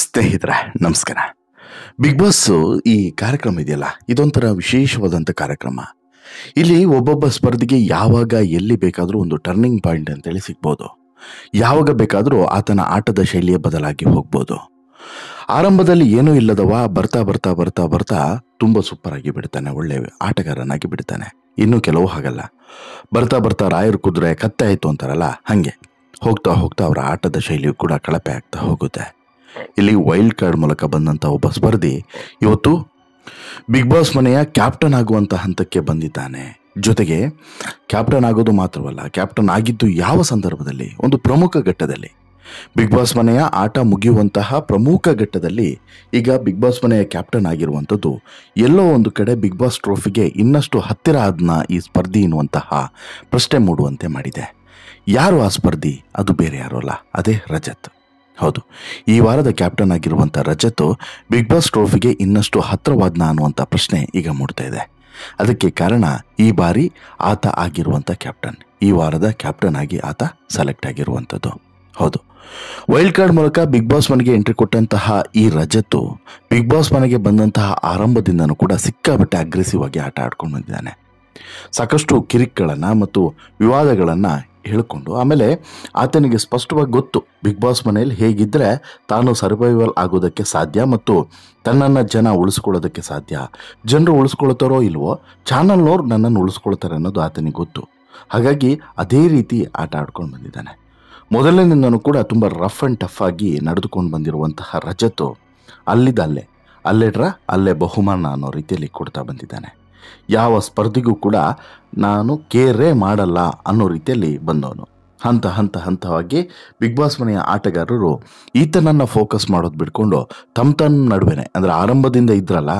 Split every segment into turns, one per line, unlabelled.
ಸ್ನೇಹಿತರೆ ನಮಸ್ಕಾರ. Big boss ಈ ಕಾರ್ಯಕ್ರಮ ಇದೆಯಲ್ಲ, ಇದೊಂಥರ ವಿಶೇಷವಾದಂಥ ಕಾರ್ಯಕ್ರಮ. ಇಲ್ಲಿ ಒಬ್ಬೊಬ್ಬ ಸ್ಪರ್ಧಿಗೆ ಯಾವಾಗ ಎಲ್ಲಿ ಬೇಕಾದರೂ ಒಂದು ಟರ್ನಿಂಗ್ ಪಾಯಿಂಟ್ ಅಂತೇಳಿ ಸಿಗ್ಬೋದು. ಯಾವಾಗ ಬೇಕಾದರೂ ಆತನ ಆಟದ ಶೈಲಿಯ ಬದಲಾಗಿ ಹೋಗ್ಬೋದು. ಆರಂಭದಲ್ಲಿ ಏನೂ ಇಲ್ಲದವ ಬರ್ತಾ ಬರ್ತಾ ಬರ್ತಾ ಬರ್ತಾ ತುಂಬ ಸೂಪರ್ ಆಗಿ ಬಿಡ್ತಾನೆ, ಒಳ್ಳೆ ಆಟಗಾರನಾಗಿ ಬಿಡ್ತಾನೆ. ಇನ್ನೂ ಕೆಲವು ಹಾಗಲ್ಲ, ಬರ್ತಾ ಬರ್ತಾ ರಾಯರು ಕುದುರೆ ಕತ್ತೆ ಆಯಿತು ಅಂತಾರಲ್ಲ, ಹಾಗೆ ಹೋಗ್ತಾ ಹೋಗ್ತಾ ಅವರ ಆಟದ ಶೈಲಿಯು ಕೂಡ ಕಳಪೆ ಆಗ್ತಾ ಹೋಗುತ್ತೆ. ಇಲ್ಲಿ ವೈಲ್ಡ್ ಕಾರ್ಡ್ ಮೂಲಕ ಬಂದಂಥ ಒಬ್ಬ ಸ್ಪರ್ಧಿ ಇವತ್ತು ಬಿಗ್ ಬಾಸ್ ಮನೆಯ ಕ್ಯಾಪ್ಟನ್ ಆಗುವಂಥ ಹಂತಕ್ಕೆ ಬಂದಿದ್ದಾನೆ. ಜೊತೆಗೆ ಕ್ಯಾಪ್ಟನ್ ಆಗೋದು ಮಾತ್ರವಲ್ಲ, ಕ್ಯಾಪ್ಟನ್ ಆಗಿದ್ದು ಯಾವ ಸಂದರ್ಭದಲ್ಲಿ, ಒಂದು ಪ್ರಮುಖ ಘಟ್ಟದಲ್ಲಿ, ಬಿಗ್ ಬಾಸ್ ಮನೆಯ ಆಟ ಮುಗಿಯುವಂತಹ ಪ್ರಮುಖ ಘಟ್ಟದಲ್ಲಿ ಈಗ ಬಿಗ್ ಬಾಸ್ ಮನೆಯ ಕ್ಯಾಪ್ಟನ್ ಆಗಿರುವಂಥದ್ದು ಎಲ್ಲೋ ಒಂದು ಕಡೆ ಬಿಗ್ ಬಾಸ್ ಟ್ರೋಫಿಗೆ ಇನ್ನಷ್ಟು ಹತ್ತಿರ ಆದ್ನ ಈ ಸ್ಪರ್ಧಿ ಎನ್ನುವಂತಹ ಪ್ರಶ್ನೆ ಮೂಡುವಂತೆ ಮಾಡಿದೆ. ಯಾರು ಆ ಸ್ಪರ್ಧಿ? ಅದು ಬೇರೆ ಯಾರು ಅಲ್ಲ, ಅದೇ ರಜತ್. ಹೌದು, ಈ ವಾರದ ಕ್ಯಾಪ್ಟನ್ ಆಗಿರುವಂಥ ರಜತ್ ಬಿಗ್ ಬಾಸ್ ಟ್ರೋಫಿಗೆ ಇನ್ನಷ್ಟು ಹತ್ತಿರವಾದ್ನ ಅನ್ನುವಂಥ ಪ್ರಶ್ನೆ ಈಗ ಮೂಡ್ತಾ ಇದೆ. ಅದಕ್ಕೆ ಕಾರಣ ಈ ಬಾರಿ ಆತ ಆಗಿರುವಂಥ ಕ್ಯಾಪ್ಟನ್, ಈ ವಾರದ ಕ್ಯಾಪ್ಟನ್ ಆಗಿ ಆತ ಸೆಲೆಕ್ಟ್ ಆಗಿರುವಂಥದ್ದು. ಹೌದು, ವೈಲ್ಡ್ ಕಾರ್ಡ್ ಮೂಲಕ ಬಿಗ್ ಬಾಸ್ ಮನೆಗೆ ಎಂಟ್ರಿ ಕೊಟ್ಟಂತಹ ಈ ರಜತ್ ಬಿಗ್ ಬಾಸ್ ಮನೆಗೆ ಬಂದಂತಹ ಆರಂಭದಿಂದನೂ ಕೂಡ ಸಿಕ್ಕಾಪಟ್ಟೆ ಅಗ್ರೆಸಿವ್ ಆಗಿ ಆಟ ಆಡ್ಕೊಂಡು ಬಂದಿದ್ದಾನೆ. ಸಾಕಷ್ಟು ಕಿರಿಕ್ಗಳನ್ನು ಮತ್ತು ವಿವಾದಗಳನ್ನು ಹೇಳಿಕೊಂಡು, ಆಮೇಲೆ ಆತನಿಗೆ ಸ್ಪಷ್ಟವಾಗಿ ಗೊತ್ತು ಬಿಗ್ ಬಾಸ್ ಮನೆಯಲ್ಲಿ ಹೇಗಿದ್ದರೆ ತಾನು ಸರ್ವೈವಲ್ ಆಗೋದಕ್ಕೆ ಸಾಧ್ಯ ಮತ್ತು ತನ್ನನ್ನು ಜನ ಉಳಿಸ್ಕೊಳ್ಳೋದಕ್ಕೆ ಸಾಧ್ಯ. ಜನರು ಉಳಿಸ್ಕೊಳ್ತಾರೋ ಇಲ್ವೋ, ಚಾನಲ್ನವ್ರು ನನ್ನನ್ನು ಉಳಿಸ್ಕೊಳ್ತಾರೆ ಅನ್ನೋದು ಆತನಿಗೆ ಗೊತ್ತು. ಹಾಗಾಗಿ ಅದೇ ರೀತಿ ಆಟ ಆಡ್ಕೊಂಡು ಬಂದಿದ್ದಾನೆ. ಮೊದಲನೇದಿಂದನೂ ಕೂಡ ತುಂಬ ರಫ್ ಆ್ಯಂಡ್ ಟಫ್ ಆಗಿ ನಡೆದುಕೊಂಡು ಬಂದಿರುವಂತಹ ರಜತ್ ಅಲ್ಲಿಡ್ರ ಅಲ್ಲೇ ಬಹುಮಾನ ಅನ್ನೋ ರೀತಿಯಲ್ಲಿ ಕೊಡ್ತಾ ಬಂದಿದ್ದಾನೆ. ಯಾವ ಸ್ಪರ್ಧಿಗೂ ಕೂಡ ನಾನು ಕೇರೇ ಮಾಡಲ್ಲ ಅನ್ನೋ ರೀತಿಯಲ್ಲಿ ಬಂದವನು. ಹಂತವಾಗಿ ಬಿಗ್ ಬಾಸ್ ಮನೆಯ ಆಟಗಾರರು ಈತನನ್ನು ಫೋಕಸ್ ಮಾಡೋದು ಬಿಟ್ಕೊಂಡು ತಮ್ಮ ನಡುವೆನೆ, ಅಂದರೆ ಆರಂಭದಿಂದ ಇದ್ರಲ್ಲ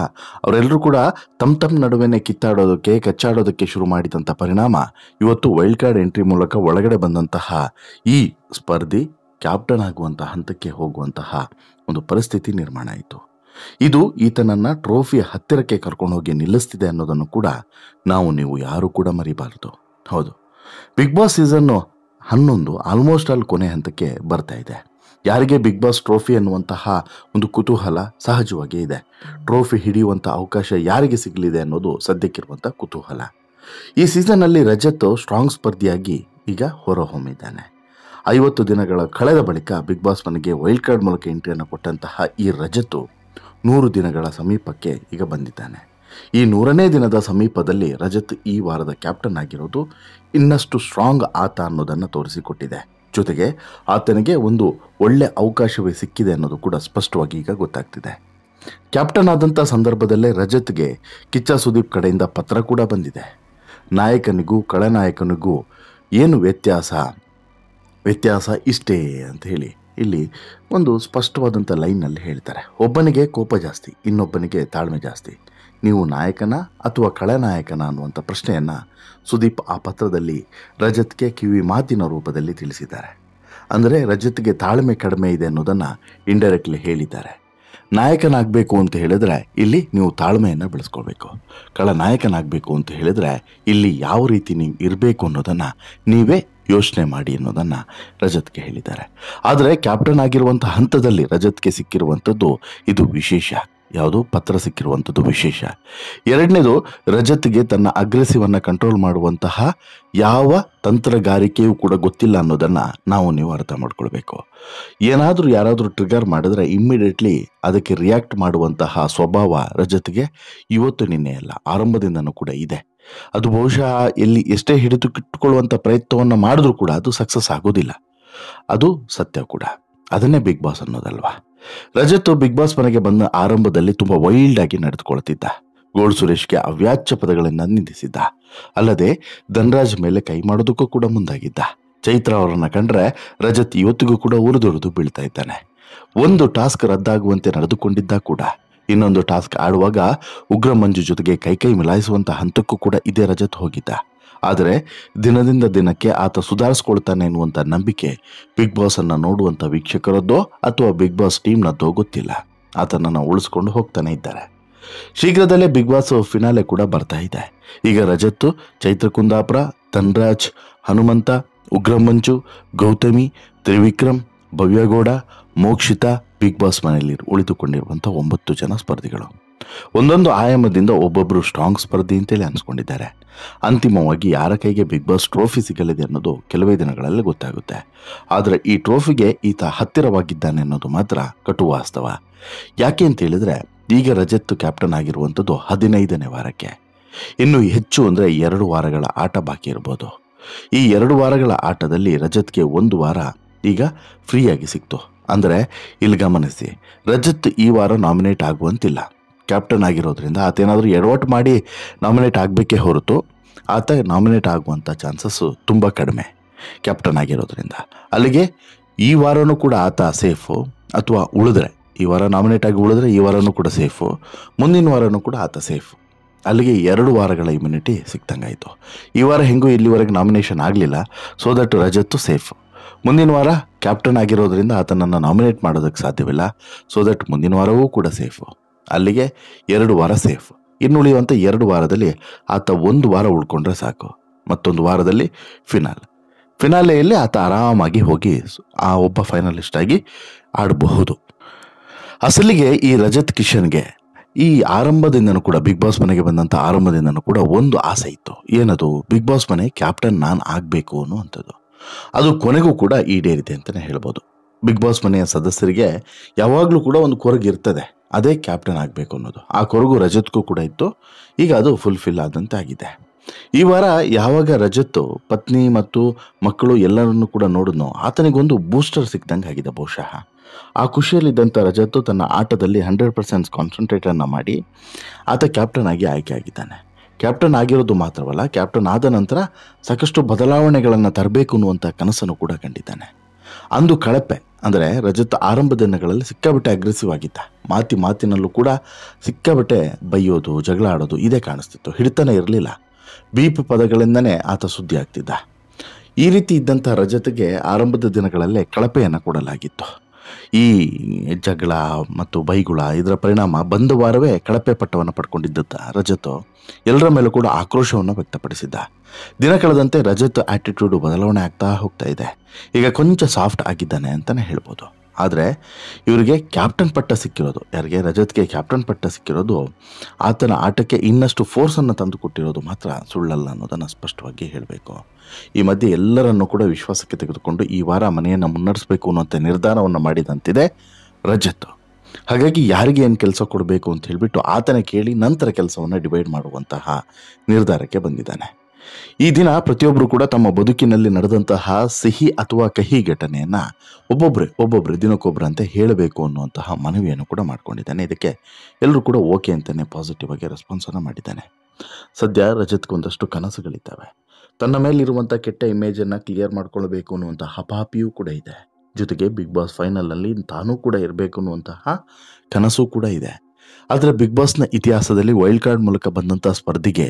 ಅವರೆಲ್ಲರೂ ಕೂಡ ತಮ್ಮ ನಡುವೆನೆ ಕಿತ್ತಾಡೋದಕ್ಕೆ ಕಚ್ಚಾಡೋದಕ್ಕೆ ಶುರು ಮಾಡಿದಂಥ ಪರಿಣಾಮ ಇವತ್ತು ವೈಲ್ಡ್ ಕಾರ್ಡ್ ಎಂಟ್ರಿ ಮೂಲಕ ಒಳಗಡೆ ಬಂದಂತಹ ಈ ಸ್ಪರ್ಧಿ ಕ್ಯಾಪ್ಟನ್ ಆಗುವಂಥ ಹಂತಕ್ಕೆ ಹೋಗುವಂತಹ ಒಂದು ಪರಿಸ್ಥಿತಿ ನಿರ್ಮಾಣ ಆಯಿತು. ಇದು ಈತನನ್ನು ಟ್ರೋಫಿಯ ಹತ್ತಿರಕ್ಕೆ ಕರ್ಕೊಂಡು ಹೋಗಿ ನಿಲ್ಲಿಸ್ತಿದೆ ಅನ್ನೋದನ್ನು ಕೂಡ ನೀವು ಯಾರೂ ಕೂಡ ಮರಿಬಾರದು. ಹೌದು, ಬಿಗ್ ಬಾಸ್ ಸೀಸನ್ನು 11 ಆಲ್ಮೋಸ್ಟ್ ಅಲ್ಲಿ ಕೊನೆ ಹಂತಕ್ಕೆ ಬರ್ತಾ ಇದೆ. ಯಾರಿಗೆ ಬಿಗ್ ಬಾಸ್ ಟ್ರೋಫಿ ಅನ್ನುವಂತಹ ಒಂದು ಕುತೂಹಲ ಸಹಜವಾಗಿ ಇದೆ. ಟ್ರೋಫಿ ಹಿಡಿಯುವಂಥ ಅವಕಾಶ ಯಾರಿಗೆ ಸಿಗಲಿದೆ ಅನ್ನೋದು ಸದ್ಯಕ್ಕಿರುವಂಥ ಕುತೂಹಲ. ಈ ಸೀಸನ್ನಲ್ಲಿ ರಜತ್ ಸ್ಟ್ರಾಂಗ್ ಸ್ಪರ್ಧಿಯಾಗಿ ಈಗ ಹೊರಹೊಮ್ಮಿದ್ದಾನೆ. 50 ದಿನಗಳ ಕಳೆದ ಬಳಿಕ ಬಿಗ್ ಬಾಸ್ ಮನೆಗೆ ವೈಲ್ಡ್ ಕಾರ್ಡ್ ಮೂಲಕ ಎಂಟ್ರಿಯನ್ನು ಕೊಟ್ಟಂತಹ ಈ ರಜತ್ 100 ದಿನಗಳ ಸಮೀಪಕ್ಕೆ ಈಗ ಬಂದಿದ್ದಾನೆ. ಈ 100ನೇ ದಿನದ ಸಮೀಪದಲ್ಲಿ ರಜತ್ ಈ ವಾರದ ಕ್ಯಾಪ್ಟನ್ ಆಗಿರೋದು ಇನ್ನಷ್ಟು ಸ್ಟ್ರಾಂಗ್ ಆತ ಅನ್ನೋದನ್ನು ತೋರಿಸಿಕೊಟ್ಟಿದೆ. ಜೊತೆಗೆ ಆತನಿಗೆ ಒಂದು ಒಳ್ಳೆ ಅವಕಾಶವೇ ಸಿಕ್ಕಿದೆ ಅನ್ನೋದು ಕೂಡ ಸ್ಪಷ್ಟವಾಗಿ ಈಗ ಗೊತ್ತಾಗ್ತಿದೆ. ಕ್ಯಾಪ್ಟನ್ ಆದಂಥ ಸಂದರ್ಭದಲ್ಲೇ ರಜತ್ಗೆ ಕಿಚ್ಚ ಸುದೀಪ್ ಕಡೆಯಿಂದ ಪತ್ರ ಕೂಡ ಬಂದಿದೆ. ನಾಯಕನಿಗೂ ಖಳನಾಯಕನಿಗೂ ಏನು ವ್ಯತ್ಯಾಸ ಇಷ್ಟೇ ಅಂತ ಹೇಳಿ ಇಲ್ಲಿ ಒಂದು ಸ್ಪಷ್ಟವಾದಂಥ ಲೈನ್ನಲ್ಲಿ ಹೇಳ್ತಾರೆ. ಒಬ್ಬನಿಗೆ ಕೋಪ ಜಾಸ್ತಿ, ಇನ್ನೊಬ್ಬನಿಗೆ ತಾಳ್ಮೆ ಜಾಸ್ತಿ. ನೀವು ನಾಯಕನ ಅಥವಾ ಖಳನಾಯಕನ ಅನ್ನುವಂಥ ಪ್ರಶ್ನೆಯನ್ನು ಸುದೀಪ್ ಆ ಪತ್ರದಲ್ಲಿ ರಜತ್ಗೆ ಕಿವಿ ಮಾತಿನ ರೂಪದಲ್ಲಿ ತಿಳಿಸಿದ್ದಾರೆ. ಅಂದರೆ ರಜತ್ಗೆ ತಾಳ್ಮೆ ಕಡಿಮೆ ಇದೆ ಅನ್ನೋದನ್ನು ಇಂಡೈರೆಕ್ಟ್ಲಿ ಹೇಳಿದ್ದಾರೆ. ನಾಯಕನಾಗಬೇಕು ಅಂತ ಹೇಳಿದ್ರೆ ಇಲ್ಲಿ ನೀವು ತಾಳ್ಮೆಯನ್ನು ಬೆಳೆಸ್ಕೊಳ್ಬೇಕು. ಖಳನಾಯಕನಾಗಬೇಕು ಅಂತ ಹೇಳಿದ್ರೆ ಇಲ್ಲಿ ಯಾವ ರೀತಿ ನೀವು ಇರಬೇಕು ಅನ್ನೋದನ್ನು ನೀವೇ ಯೋಚನೆ ಮಾಡಿ ಅನ್ನೋದನ್ನು ರಜತ್ಗೆ ಹೇಳಿದ್ದಾರೆ. ಆದರೆ ಕ್ಯಾಪ್ಟನ್ ಆಗಿರುವಂಥ ಹಂತದಲ್ಲಿ ರಜತ್ಗೆ ಸಿಕ್ಕಿರುವಂಥದ್ದು ಇದು ವಿಶೇಷ. ಯಾವುದು ಪತ್ರ ಸಿಕ್ಕಿರುವಂಥದ್ದು ವಿಶೇಷ. ಎರಡನೇದು, ರಜತ್ಗೆ ತನ್ನ ಅಗ್ರೆಸಿವನ್ನು ಕಂಟ್ರೋಲ್ ಮಾಡುವಂತಹ ಯಾವ ತಂತ್ರಗಾರಿಕೆಯೂ ಕೂಡ ಗೊತ್ತಿಲ್ಲ ಅನ್ನೋದನ್ನು ನೀವು ಅರ್ಥ ಮಾಡ್ಕೊಳ್ಬೇಕು. ಯಾರಾದರೂ ಟ್ರಿಗರ್ ಮಾಡಿದ್ರೆ ಇಮ್ಮಿಡಿಯೇಟ್ಲಿ ಅದಕ್ಕೆ ರಿಯಾಕ್ಟ್ ಮಾಡುವಂತಹ ಸ್ವಭಾವ ರಜತ್ಗೆ ಇವತ್ತು ನಿನ್ನೆ ಅಲ್ಲ, ಆರಂಭದಿಂದನೂ ಕೂಡ ಇದೆ. ಅದು ಬಹುಶಃ ಎಷ್ಟೇ ಹಿಡಿದುಕಿಟ್ಟುಕೊಳ್ಳುವಂಥ ಪ್ರಯತ್ನವನ್ನು ಮಾಡಿದ್ರೂ ಕೂಡ ಅದು ಸಕ್ಸಸ್ ಆಗೋದಿಲ್ಲ. ಅದು ಸತ್ಯ ಕೂಡ. ಅದನ್ನೇ ಬಿಗ್ ಬಾಸ್ ಅನ್ನೋದಲ್ವಾ. ರಜತ್ ಬಿಗ್ ಬಾಸ್ ಮನೆಗೆ ಬಂದ ಆರಂಭದಲ್ಲಿ ತುಂಬ ವೈಲ್ಡ್ ಆಗಿ ನಡೆದುಕೊಳ್ತಿದ್ದ. ಗೋಲ್ಡ್ ಸುರೇಶ್ಗೆ ಅವ್ಯಾಚ್ಯ ಪದಗಳನ್ನು ನಿಂದಿಸಿದ್ದ. ಅಲ್ಲದೆ ಧನ್ರಾಜ್ ಮೇಲೆ ಕೈ ಮಾಡೋದಕ್ಕೂ ಕೂಡ ಮುಂದಾಗಿದ್ದ. ಚೈತ್ರ ಅವರನ್ನು ಕಂಡ್ರೆ ರಜತ್ ಇವತ್ತಿಗೂ ಕೂಡ ಉರಿದುರಿದು ಬೀಳ್ತಾ ಇದ್ದಾನೆ. ಒಂದು ಟಾಸ್ಕ್ ರದ್ದಾಗುವಂತೆ ನಡೆದುಕೊಂಡಿದ್ದ ಕೂಡ. ಇನ್ನೊಂದು ಟಾಸ್ಕ್ ಆಡುವಾಗ ಉಗ್ರ ಮಂಜು ಜೊತೆಗೆ ಕೈ ಮಿಲಾಯಿಸುವಂಥ ಹಂತಕ್ಕೂ ಕೂಡ ಇದೇ ರಜತ್ ಹೋಗಿದ್ದ. ಆದರೆ ದಿನದಿಂದ ದಿನಕ್ಕೆ ಆತ ಸುಧಾರಿಸ್ಕೊಳ್ತಾನೆ ಎನ್ನುವಂಥ ನಂಬಿಕೆ ಬಿಗ್ ಬಾಸನ್ನು ನೋಡುವಂಥ ವೀಕ್ಷಕರದ್ದೋ ಅಥವಾ ಬಿಗ್ ಬಾಸ್ ಟೀಮ್ನದ್ದೋ ಗೊತ್ತಿಲ್ಲ. ಆತನನ್ನು ಉಳಿಸ್ಕೊಂಡು ಹೋಗ್ತಾನೆ ಇದ್ದಾರೆ. ಶೀಘ್ರದಲ್ಲೇ ಬಿಗ್ ಬಾಸ್ ಫಿನಾಲೆ ಕೂಡ ಬರ್ತಾ ಇದೆ. ಈಗ ರಜತ್, ಚೈತ್ರ ಕುಂದಾಪುರ, ಧನ್ರಾಜ್, ಹನುಮಂತ, ಉಗ್ರ ಮಂಜು, ಗೌತಮಿ, ತ್ರಿವಿಕ್ರಮ್, ಭವ್ಯಗೌಡ, ಮೋಕ್ಷಿತಾ, ಬಿಗ್ ಬಾಸ್ ಮನೆಯಲ್ಲಿ ಉಳಿದುಕೊಂಡಿರುವಂಥ 9 ಜನ ಸ್ಪರ್ಧಿಗಳು ಒಂದೊಂದು ಆಯಾಮದಿಂದ ಒಬ್ಬೊಬ್ಬರು ಸ್ಟ್ರಾಂಗ್ ಸ್ಪರ್ಧಿ ಅಂತೇಳಿ ಅನ್ಸ್ಕೊಂಡಿದ್ದಾರೆ. ಅಂತಿಮವಾಗಿ ಯಾರ ಕೈಗೆ ಬಿಗ್ ಬಾಸ್ ಟ್ರೋಫಿ ಸಿಗಲಿದೆ ಅನ್ನೋದು ಕೆಲವೇ ದಿನಗಳಲ್ಲಿ ಗೊತ್ತಾಗುತ್ತೆ. ಆದರೆ ಈ ಟ್ರೋಫಿಗೆ ಈತ ಹತ್ತಿರವಾಗಿದ್ದಾನೆ ಅನ್ನೋದು ಮಾತ್ರ ಕಟು ವಾಸ್ತವ. ಯಾಕೆ ಅಂತ ಹೇಳಿದ್ರೆ ಈಗ ರಜತ್ ಕ್ಯಾಪ್ಟನ್ ಆಗಿರುವಂಥದ್ದು 15ನೇ ವಾರಕ್ಕೆ. ಇನ್ನು ಹೆಚ್ಚು ಅಂದರೆ 2 ವಾರಗಳ ಆಟ ಬಾಕಿ ಇರ್ಬೋದು. ಈ 2 ವಾರಗಳ ಆಟದಲ್ಲಿ ರಜತ್ಗೆ 1 ವಾರ ಈಗ ಫ್ರೀಯಾಗಿ ಸಿಕ್ತು. ಅಂದರೆ ಇಲ್ಲಿ ಗಮನಿಸಿ, ರಜತ್ ಈ ವಾರ ನಾಮಿನೇಟ್ ಆಗುವಂತಿಲ್ಲ. ಕ್ಯಾಪ್ಟನ್ ಆಗಿರೋದ್ರಿಂದ ಆತೇನಾದರೂ ಎಡವಟ್ಟು ಮಾಡಿ ನಾಮಿನೇಟ್ ಆಗಬೇಕೇ ಹೊರತು ಆತ ನಾಮಿನೇಟ್ ಆಗುವಂಥ ಚಾನ್ಸಸ್ಸು ತುಂಬ ಕಡಿಮೆ ಕ್ಯಾಪ್ಟನ್ ಆಗಿರೋದ್ರಿಂದ. ಅಲ್ಲಿಗೆ ಈ ವಾರನೂ ಕೂಡ ಆತ ಸೇಫು, ಅಥವಾ ಉಳಿದ್ರೆ ಈ ವಾರ ನಾಮಿನೇಟ್ ಆಗಿ ಉಳಿದ್ರೆ ಈ ವಾರನೂ ಕೂಡ ಸೇಫು, ಮುಂದಿನ ವಾರನೂ ಕೂಡ ಆತ ಸೇಫು. ಅಲ್ಲಿಗೆ 2 ವಾರಗಳ ಇಮ್ಯುನಿಟಿ ಸಿಕ್ತಂಗಾಯಿತು. ಈ ವಾರ ಹೆಂಗೂ ಇಲ್ಲಿವರೆಗೆ ನಾಮಿನೇಷನ್ ಆಗಲಿಲ್ಲ, ಸೊ ದಟ್ ರಜತ್ತು ಸೇಫ್. ಮುಂದಿನ ವಾರ ಕ್ಯಾಪ್ಟನ್ ಆಗಿರೋದ್ರಿಂದ ಆತನನ್ನು ನಾಮಿನೇಟ್ ಮಾಡೋದಕ್ಕೆ ಸಾಧ್ಯವಿಲ್ಲ, ಸೊ ದಟ್ ಮುಂದಿನ ವಾರವೂ ಕೂಡ ಸೇಫು. ಅಲ್ಲಿಗೆ 2 ವಾರ ಸೇಫ್. ಇನ್ನುಳಿಯುವಂಥ 2 ವಾರದಲ್ಲಿ ಆತ 1 ವಾರ ಉಳ್ಕೊಂಡ್ರೆ ಸಾಕು. ಮತ್ತೊಂದು ವಾರದಲ್ಲಿ ಫಿನಾಲೆಯಲ್ಲಿ ಆತ ಆರಾಮಾಗಿ ಹೋಗಿ ಆ ಒಬ್ಬ ಫೈನಲಿಸ್ಟ್ ಆಗಿ ಆಡಬಹುದು. ಅಸಲಿಗೆ ಈ ರಜತ್ ಕಿಶನ್ಗೆ ಈ ಆರಂಭದಿಂದನೂ ಕೂಡ ಬಿಗ್ ಬಾಸ್ ಮನೆಗೆ ಬಂದಂಥ ಆರಂಭದಿಂದನೂ ಕೂಡ ಒಂದು ಆಸೆ ಇತ್ತು. ಏನದು? ಬಿಗ್ ಬಾಸ್ ಮನೆ ಕ್ಯಾಪ್ಟನ್ ನಾನು ಆಗಬೇಕು ಅನ್ನುವಂಥದ್ದು. ಅದು ಕೊನೆಗೂ ಕೂಡ ಈಡೇರಿದೆ ಅಂತಲೇ ಹೇಳ್ಬೋದು. ಬಿಗ್ ಬಾಸ್ ಮನೆಯ ಸದಸ್ಯರಿಗೆ ಯಾವಾಗಲೂ ಕೂಡ ಒಂದು ಕೊರಗು ಇರ್ತದೆ, ಅದೇ ಕ್ಯಾಪ್ಟನ್ ಆಗಬೇಕು ಅನ್ನೋದು. ಆ ಕೊರಗು ರಜತ್ಗೂ ಕೂಡ ಇತ್ತು. ಈಗ ಅದು ಫುಲ್ಫಿಲ್ ಆದಂತೆ ಆಗಿದೆ. ಈ ವಾರ ಯಾವಾಗ ರಜತ್ ಪತ್ನಿ ಮತ್ತು ಮಕ್ಕಳು ಎಲ್ಲರನ್ನೂ ಕೂಡ ನೋಡಿದ್ನೋ ಆತನಿಗೊಂದು ಬೂಸ್ಟರ್ ಸಿಕ್ದಂಗೆ ಆಗಿದೆ ಬಹುಶಃ. ಆ ಖುಷಿಯಲ್ಲಿದ್ದಂಥ ರಜತ್ ತನ್ನ ಆಟದಲ್ಲಿ 100% ಕಾನ್ಸಂಟ್ರೇಟನ್ನು ಮಾಡಿ ಆತ ಕ್ಯಾಪ್ಟನ್ ಆಗಿ ಆಯ್ಕೆ ಆಗಿದ್ದಾನೆ. ಕ್ಯಾಪ್ಟನ್ ಆಗಿರೋದು ಮಾತ್ರವಲ್ಲ, ಕ್ಯಾಪ್ಟನ್ ಆದ ನಂತರ ಸಾಕಷ್ಟು ಬದಲಾವಣೆಗಳನ್ನು ತರಬೇಕು ಅನ್ನುವಂಥ ಕನಸನ್ನು ಕೂಡ ಕಂಡಿದ್ದಾನೆ. ಅಂದು ಕಳಪೆ ಅಂದರೆ ರಜತ್ ಆರಂಭ ದಿನಗಳಲ್ಲಿ ಸಿಕ್ಕಾಬಟ್ಟೆ ಅಗ್ರೆಸಿವ್ ಆಗಿದ್ದ. ಮಾತಿನಲ್ಲೂ ಕೂಡ ಸಿಕ್ಕಾಬಟ್ಟೆ ಬೈಯೋದು, ಜಗಳ ಆಡೋದು ಇದೇ ಕಾಣಿಸ್ತಿತ್ತು. ಹಿಡಿತನೇ ಇರಲಿಲ್ಲ. ಬೀಪ್ ಪದಗಳಿಂದನೇ ಆತ ಸುದ್ದಿ ಆಗ್ತಿದ್ದ. ಈ ರೀತಿ ಇದ್ದಂಥ ರಜತ್ಗೆ ಆರಂಭದ ದಿನಗಳಲ್ಲೇ ಕಳಪೆಯನ್ನು ಕೊಡಲಾಗಿತ್ತು. ಈ ಜಗಳ ಮತ್ತು ಬೈಗುಳ ಇದರ ಪರಿಣಾಮ ಬಂದ ವಾರವೇ ಕಳಪೆ ಪಟ್ಟವನ್ನು ಪಡ್ಕೊಂಡಿದ್ದ ರಜತ್ ಎಲ್ಲರ ಮೇಲೂ ಕೂಡ ಆಕ್ರೋಶವನ್ನು ವ್ಯಕ್ತಪಡಿಸಿದ್ದ. ದಿನ ಕಳೆದಂತೆ ರಜತ್ ಆಟಿಟ್ಯೂಡು ಬದಲಾವಣೆ ಆಗ್ತಾ ಹೋಗ್ತಾ ಇದೆ. ಈಗ ಕೊಂಚ ಸಾಫ್ಟ್ ಆಗಿದ್ದಾನೆ ಅಂತಲೇ ಹೇಳ್ಬೋದು. ಆದರೆ ಇವರಿಗೆ ಕ್ಯಾಪ್ಟನ್ ಪಟ್ಟ ಸಿಕ್ಕಿರೋದು, ಯಾರಿಗೆ? ರಜತ್ಗೆ ಕ್ಯಾಪ್ಟನ್ ಪಟ್ಟ ಸಿಕ್ಕಿರೋದು ಆತನ ಆಟಕ್ಕೆ ಇನ್ನಷ್ಟು ಫೋರ್ಸನ್ನು ತಂದು ಕೊಟ್ಟಿರೋದು ಮಾತ್ರ ಸುಳ್ಳಲ್ಲ ಅನ್ನೋದನ್ನು ಸ್ಪಷ್ಟವಾಗಿ ಹೇಳಬೇಕು. ಈ ಮಧ್ಯೆ ಎಲ್ಲರನ್ನೂ ಕೂಡ ವಿಶ್ವಾಸಕ್ಕೆ ತೆಗೆದುಕೊಂಡು ಈ ವಾರ ಮನೆಯನ್ನು ಮುನ್ನಡೆಸಬೇಕು ಅನ್ನೋಂಥ ನಿರ್ಧಾರವನ್ನು ಮಾಡಿದಂತಿದೆ ರಜತ್. ಹಾಗಾಗಿ ಯಾರಿಗೆ ಏನು ಕೆಲಸ ಕೊಡಬೇಕು ಅಂತ ಹೇಳಿಬಿಟ್ಟು ಆತನ ಕೇಳಿ ನಂತರ ಕೆಲಸವನ್ನು ಡಿವೈಡ್ ಮಾಡುವಂತಹ ನಿರ್ಧಾರಕ್ಕೆ ಬಂದಿದ್ದಾನೆ. ಈ ದಿನ ಪ್ರತಿಯೊಬ್ಬರು ಕೂಡ ತಮ್ಮ ಬದುಕಿನಲ್ಲಿ ನಡೆದಂತಹ ಸಿಹಿ ಅಥವಾ ಕಹಿ ಘಟನೆಯನ್ನು ಒಬ್ಬೊಬ್ಬರೇ ದಿನಕ್ಕೊಬ್ಬರಂತೆ ಹೇಳಬೇಕು ಅನ್ನುವಂತಹ ಮನವಿಯನ್ನು ಕೂಡ ಮಾಡ್ಕೊಂಡಿದ್ದಾನೆ. ಇದಕ್ಕೆ ಎಲ್ಲರೂ ಕೂಡ ಓಕೆ ಅಂತಲೇ ಪಾಸಿಟಿವ್ ಆಗಿ ರೆಸ್ಪಾನ್ಸನ್ನು ಮಾಡಿದ್ದಾನೆ. ಸದ್ಯ ರಜತ್ಗೊಂದಷ್ಟು ಕನಸುಗಳಿದ್ದಾವೆ. ತನ್ನ ಮೇಲಿರುವಂಥ ಕೆಟ್ಟ ಇಮೇಜನ್ನು ಕ್ಲಿಯರ್ ಮಾಡ್ಕೊಳ್ಬೇಕು ಅನ್ನುವಂಥ ಹಪಾಪಿಯೂ ಕೂಡ ಇದೆ. ಜೊತೆಗೆ ಬಿಗ್ ಬಾಸ್ ಫೈನಲ್ನಲ್ಲಿ ತಾನೂ ಕೂಡ ಇರಬೇಕು ಅನ್ನುವಂತಹ ಕನಸು ಕೂಡ ಇದೆ. ಆದರೆ ಬಿಗ್ ಬಾಸ್ನ ಇತಿಹಾಸದಲ್ಲಿ ವೈಲ್ಡ್ ಕಾರ್ಡ್ ಮೂಲಕ ಬಂದಂಥ ಸ್ಪರ್ಧಿಗೆ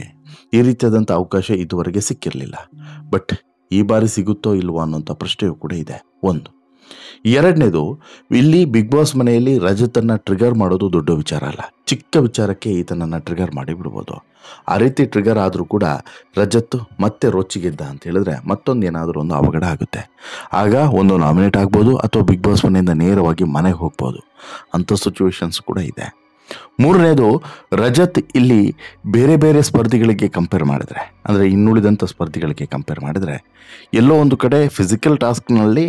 ಈ ರೀತಿಯಾದಂಥ ಅವಕಾಶ ಇದುವರೆಗೆ ಸಿಕ್ಕಿರಲಿಲ್ಲ. ಬಟ್ ಈ ಬಾರಿ ಸಿಗುತ್ತೋ ಇಲ್ವೋ ಅನ್ನೋಂಥ ಪ್ರಶ್ನೆಯೂ ಕೂಡ ಇದೆ. ಒಂದು. ಎರಡನೇದು, ಇಲ್ಲಿ ಬಿಗ್ ಬಾಸ್ ಮನೆಯಲ್ಲಿ ರಜತನ್ನು ಟ್ರಿಗರ್ ಮಾಡೋದು ದೊಡ್ಡ ವಿಚಾರ ಅಲ್ಲ. ಚಿಕ್ಕ ವಿಚಾರಕ್ಕೆ ಈತನನ್ನು ಟ್ರಿಗರ್ ಮಾಡಿ ಬಿಡ್ಬೋದು. ಆ ರೀತಿ ಟ್ರಿಗರ್ ಆದರೂ ಕೂಡ ರಜತ್ ಮತ್ತೆ ರೊಚ್ಚಿಗೆದ್ದ ಅಂತ ಹೇಳಿದ್ರೆ ಮತ್ತೊಂದು ಏನಾದರೂ ಒಂದು ಅವಘಡ ಆಗುತ್ತೆ. ಆಗ ಒಂದು ನಾಮಿನೇಟ್ ಆಗ್ಬೋದು ಅಥವಾ ಬಿಗ್ ಬಾಸ್ ಮನೆಯಿಂದ ನೇರವಾಗಿ ಮನೆಗೆ ಹೋಗ್ಬೋದು. ಅಂಥ ಸಿಚುವೇಶನ್ಸ್ ಕೂಡ ಇದೆ. ಮೂರನೇದು, ರಜತ್ ಇಲ್ಲಿ ಬೇರೆ ಬೇರೆ ಸ್ಪರ್ಧಿಗಳಿಗೆ ಕಂಪೇರ್ ಮಾಡಿದ್ರೆ, ಅಂದರೆ ಇನ್ನುಳಿದಂಥ ಸ್ಪರ್ಧಿಗಳಿಗೆ ಕಂಪೇರ್ ಮಾಡಿದರೆ ಎಲ್ಲೋ ಒಂದು ಕಡೆ ಫಿಸಿಕಲ್ ಟಾಸ್ಕ್ನಲ್ಲಿ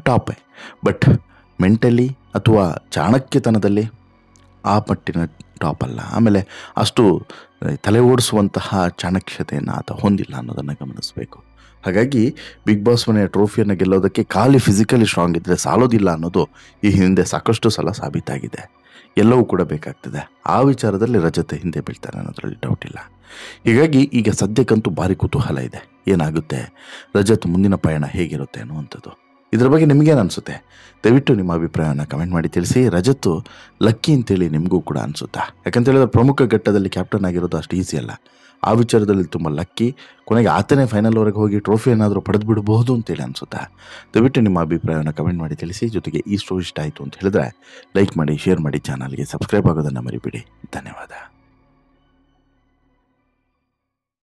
ಟಾಪೇ, ಬಟ್ ಮೆಂಟಲಿ ಅಥವಾ ಚಾಣಕ್ಯತನದಲ್ಲಿ ಆ ಮಟ್ಟಿನ ಟಾಪ್ ಅಲ್ಲ. ಆಮೇಲೆ ಅಷ್ಟು ತಲೆ ಓಡಿಸುವಂತಹ ಚಾಣಕ್ಯತೆಯನ್ನು ಆತ ಹೊಂದಿಲ್ಲ ಅನ್ನೋದನ್ನು ಗಮನಿಸಬೇಕು. ಹಾಗಾಗಿ ಬಿಗ್ ಬಾಸ್ ಮನೆಯ ಟ್ರೋಫಿಯನ್ನು ಗೆಲ್ಲೋದಕ್ಕೆ ಖಾಲಿ ಫಿಸಿಕಲಿ ಸ್ಟ್ರಾಂಗ್ ಇದ್ದರೆ ಸಾಲೋದಿಲ್ಲ ಅನ್ನೋದು ಈ ಹಿಂದೆ ಸಾಕಷ್ಟು ಸಲ ಸಾಬೀತಾಗಿದೆ. ಎಲ್ಲವೂ ಕೂಡ ಬೇಕಾಗ್ತದೆ. ಆ ವಿಚಾರದಲ್ಲಿ ರಜತ್ ಹಿಂದೆ ಬೀಳ್ತಾರೆ ಅನ್ನೋದ್ರಲ್ಲಿ ಡೌಟ್ ಇಲ್ಲ. ಹೀಗಾಗಿ ಈಗ ಸದ್ಯಕ್ಕಂತೂ ಭಾರಿ ಕುತೂಹಲ ಇದೆ, ಏನಾಗುತ್ತೆ, ರಜತ್ ಮುಂದಿನ ಪಯಣ ಹೇಗಿರುತ್ತೆ ಅನ್ನುವಂಥದ್ದು. ಇದರ ಬಗ್ಗೆ ನಿಮಗೇನು ಅನಿಸುತ್ತೆ? ದಯವಿಟ್ಟು ನಿಮ್ಮ ಅಭಿಪ್ರಾಯವನ್ನು ಕಮೆಂಟ್ ಮಾಡಿ ತಿಳಿಸಿ. ರಜತ್ ಲಕ್ಕಿ ಅಂತೇಳಿ ನಿಮಗೂ ಕೂಡ ಅನಿಸುತ್ತಾ? ಯಾಕಂತ ಹೇಳಿದ್ರೆ ಪ್ರಮುಖ ಘಟ್ಟದಲ್ಲಿ ಕ್ಯಾಪ್ಟನ್ ಆಗಿರೋದು ಅಷ್ಟು ಈಸಿ ಅಲ್ಲ. ಆ ವಿಚಾರದಲ್ಲಿ ತುಂಬ ಲಕ್ಕಿ. ಕೊನೆಗೆ ಆತನೇ ಫೈನಲ್ವರೆಗೆ ಹೋಗಿ ಟ್ರೋಫಿ ಏನಾದರೂ ಪಡೆದು ಬಿಡಬಹುದು ಅಂತೇಳಿ ಅನಿಸುತ್ತಾ? ದಯವಿಟ್ಟು ನಿಮ್ಮ ಅಭಿಪ್ರಾಯವನ್ನು ಕಮೆಂಟ್ ಮಾಡಿ ತಿಳಿಸಿ. ಜೊತೆಗೆ ಈ ಸ್ಟೋರಿ ಇಷ್ಟ ಆಯಿತು ಅಂತ ಹೇಳಿದ್ರೆ ಲೈಕ್ ಮಾಡಿ, ಶೇರ್ ಮಾಡಿ, ಚಾನಲ್ಗೆ ಸಬ್ಸ್ಕ್ರೈಬ್ ಆಗೋದನ್ನು ಮರಿಬೇಡಿ. ಧನ್ಯವಾದ.